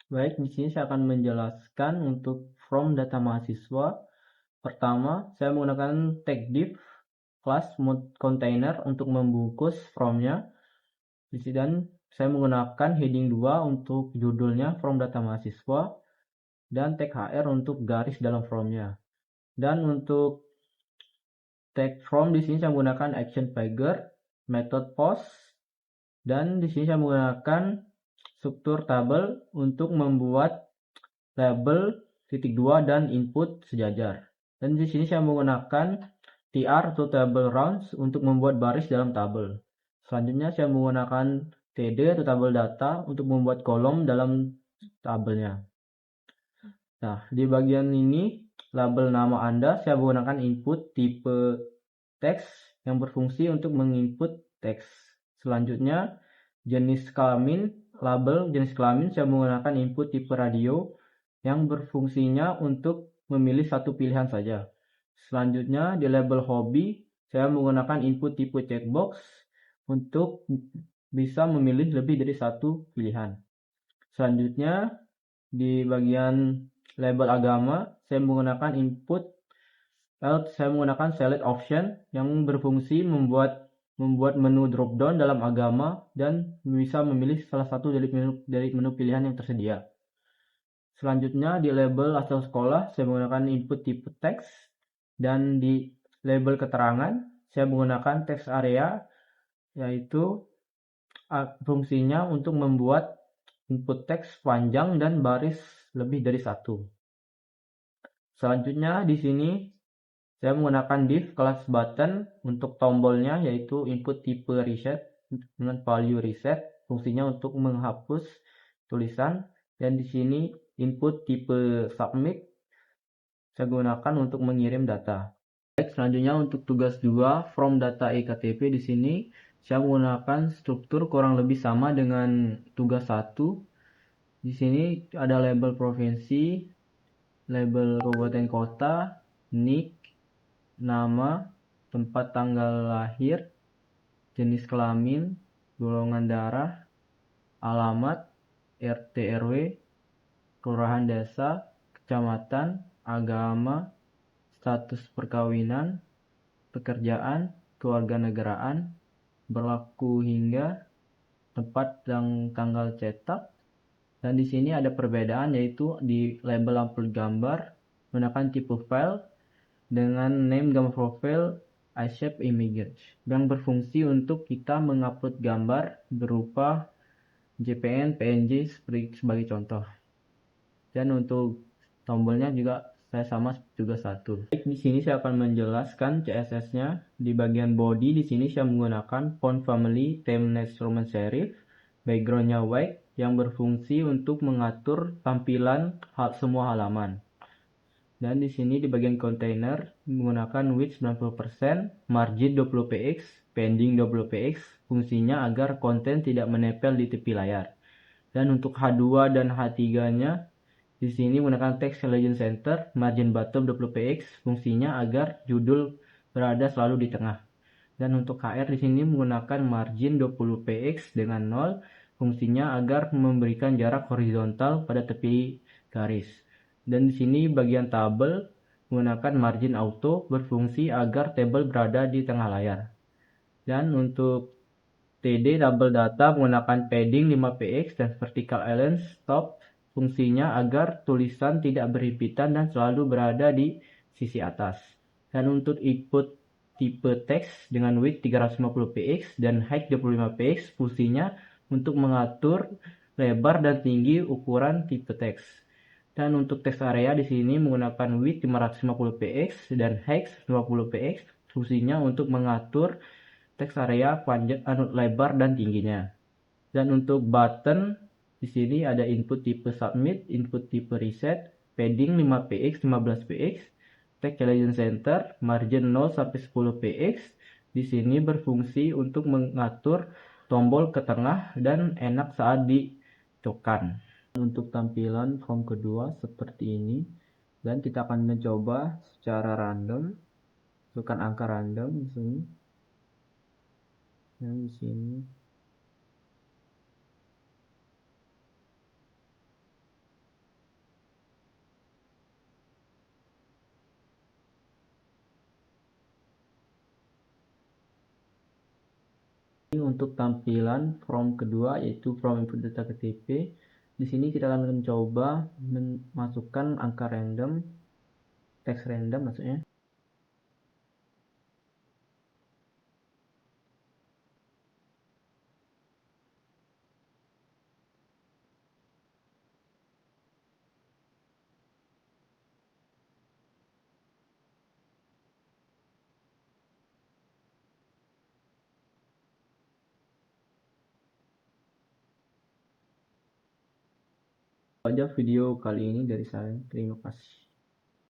Baik, di sini saya akan menjelaskan untuk from data mahasiswa. Pertama, saya menggunakan tag div class mode container untuk membungkus from-nya. Di sini dan saya menggunakan heading 2 untuk judulnya from data mahasiswa dan tag hr untuk garis dalam from-nya. Dan untuk tag from di sini saya menggunakan action figure, method post, dan di sini saya menggunakan struktur tabel untuk membuat label titik 2 dan input sejajar. Dan di sini saya menggunakan tr atau table rounds untuk membuat baris dalam tabel. Selanjutnya saya menggunakan td atau tabel data untuk membuat kolom dalam tabelnya. Nah, di bagian ini label nama Anda saya menggunakan input tipe teks yang berfungsi untuk menginput teks. Selanjutnya jenis kelamin, label jenis kelamin saya menggunakan input tipe radio yang berfungsinya untuk memilih satu pilihan saja. Selanjutnya di label hobi saya menggunakan input tipe checkbox untuk bisa memilih lebih dari satu pilihan. Selanjutnya di bagian label agama saya menggunakan select option yang berfungsi membuat menu dropdown dalam agama dan bisa memilih salah satu dari menu pilihan yang tersedia. Selanjutnya di label asal sekolah saya menggunakan input tipe teks dan di label keterangan saya menggunakan text area yaitu fungsinya untuk membuat input teks panjang dan baris lebih dari satu. Selanjutnya di sini saya menggunakan div kelas button untuk tombolnya yaitu input tipe reset dengan value reset fungsinya untuk menghapus tulisan dan di sini input tipe submit saya gunakan untuk mengirim data. Baik, selanjutnya untuk tugas 2 from data ektp di sini saya menggunakan struktur kurang lebih sama dengan tugas 1. Di sini ada label provinsi, label kabupaten kota, NIK, nama, tempat tanggal lahir, jenis kelamin, golongan darah, alamat, RT RW, kelurahan desa, kecamatan, agama, status perkawinan, pekerjaan, kewarganegaraan, berlaku hingga, tempat dan tanggal cetak. Dan di sini ada perbedaan yaitu di label upload gambar menggunakan tipe file dengan name gambar profile iShape image yang berfungsi untuk kita mengupload gambar berupa JPN, PNG sebagai contoh. Dan untuk tombolnya juga saya sama juga satu. Baik, di sini saya akan menjelaskan CSS-nya. Di bagian body di sini saya menggunakan font family Times Roman serif, background-nya white yang berfungsi untuk mengatur tampilan semua halaman. Dan di sini di bagian container menggunakan width 90%, margin 20 px, padding 20 px, fungsinya agar konten tidak menempel di tepi layar. Dan untuk H2 dan H3-nya di sini menggunakan text legend center, margin bottom 20 px, fungsinya agar judul berada selalu di tengah. Dan untuk HR di sini menggunakan margin 20 px dengan 0, fungsinya agar memberikan jarak horizontal pada tepi garis. Dan di sini bagian tabel menggunakan margin auto berfungsi agar tabel berada di tengah layar. Dan untuk TD tabel data menggunakan padding 5 px dan vertical align stop fungsinya agar tulisan tidak berhimpitan dan selalu berada di sisi atas. Dan untuk input tipe teks dengan width 350 px dan height 25 px fungsinya untuk mengatur lebar dan tinggi ukuran tipe teks. Dan untuk teks area di sini menggunakan width 550 px dan height 50 px fungsinya untuk mengatur teks area panjang, lebar dan tingginya. Dan untuk button di sini ada input tipe submit, input tipe reset, padding 5 px, 15 px, text legend center, margin 0 sampai 10 px. Di sini berfungsi untuk mengatur tombol ke tengah dan enak saat ditekan. Untuk tampilan form kedua seperti ini dan kita akan mencoba secara random, masukkan angka random di sini. Yang di sini Untuk tampilan form kedua yaitu form input data KTP. Di sini kita akan mencoba memasukkan angka random, teks random maksudnya. Itu aja video kali ini dari saya. Terima kasih.